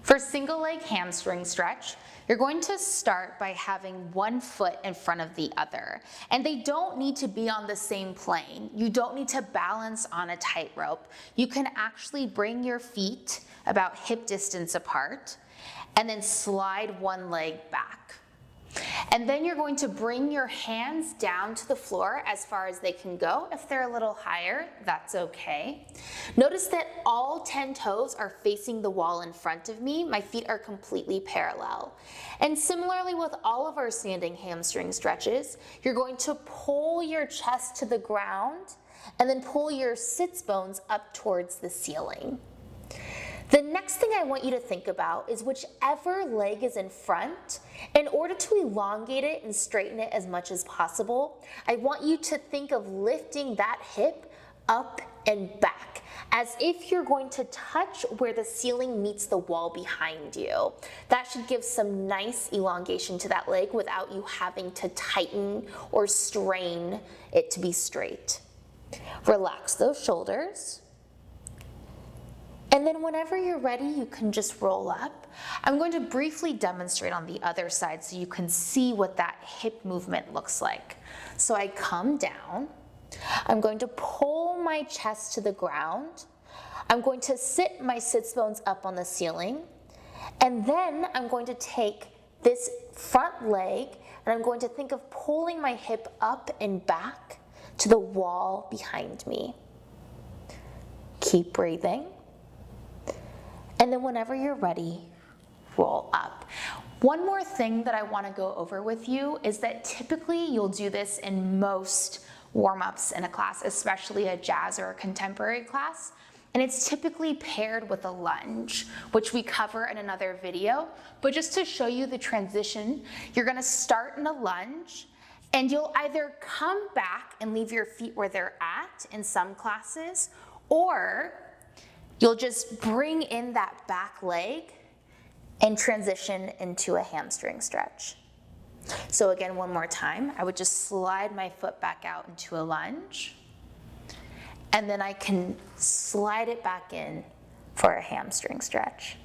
For single leg hamstring stretch, you're going to start by having one foot in front of the other. And they don't need to be on the same plane. You don't need to balance on a tightrope. You can actually bring your feet about hip distance apart and then slide one leg back. And then you're going to bring your hands down to the floor as far as they can go. If they're a little higher, that's okay. Notice that all 10 toes are facing the wall in front of me. My feet are completely parallel. And similarly with all of our standing hamstring stretches, you're going to pull your chest to the ground and then pull your sits bones up towards the ceiling. The next thing I want you to think about is whichever leg is in front, in order to elongate it and straighten it as much as possible, I want you to think of lifting that hip up and back, as if you're going to touch where the ceiling meets the wall behind you. That should give some nice elongation to that leg without you having to tighten or strain it to be straight. Relax those shoulders. And then whenever you're ready, you can just roll up. I'm going to briefly demonstrate on the other side so you can see what that hip movement looks like. So I come down, I'm going to pull my chest to the ground, I'm going to sit my sits bones up on the ceiling, and then I'm going to take this front leg and I'm going to think of pulling my hip up and back to the wall behind me. Keep breathing. And then whenever you're ready, roll up. One more thing that I want to go over with you is that typically you'll do this in most warm-ups in a class, especially a jazz or a contemporary class. And it's typically paired with a lunge, which we cover in another video. But just to show you the transition, you're going to start in a lunge, and you'll either come back and leave your feet where they're at in some classes, or you'll just bring in that back leg and transition into a hamstring stretch. So again, one more time, I would just slide my foot back out into a lunge, and then I can slide it back in for a hamstring stretch.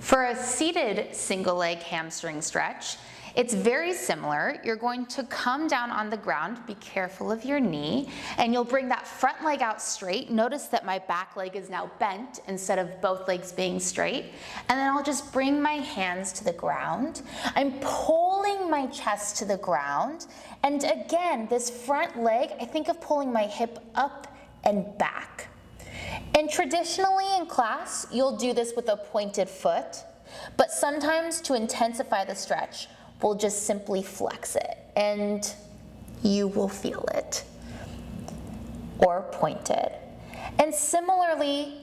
For a seated single leg hamstring stretch, it's very similar. You're going to come down on the ground, be careful of your knee, and you'll bring that front leg out straight. Notice that my back leg is now bent instead of both legs being straight. And then I'll just bring my hands to the ground. I'm pulling my chest to the ground. And again, this front leg, I think of pulling my hip up and back. And traditionally in class, you'll do this with a pointed foot, but sometimes to intensify the stretch, we'll just simply flex it and you will feel it, or point it. And similarly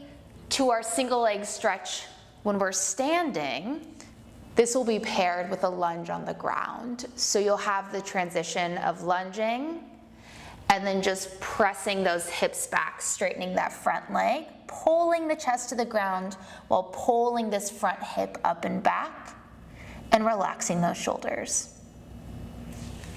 to our single leg stretch when we're standing, this will be paired with a lunge on the ground. So you'll have the transition of lunging and then just pressing those hips back, straightening that front leg, pulling the chest to the ground while pulling this front hip up and back, and relaxing those shoulders.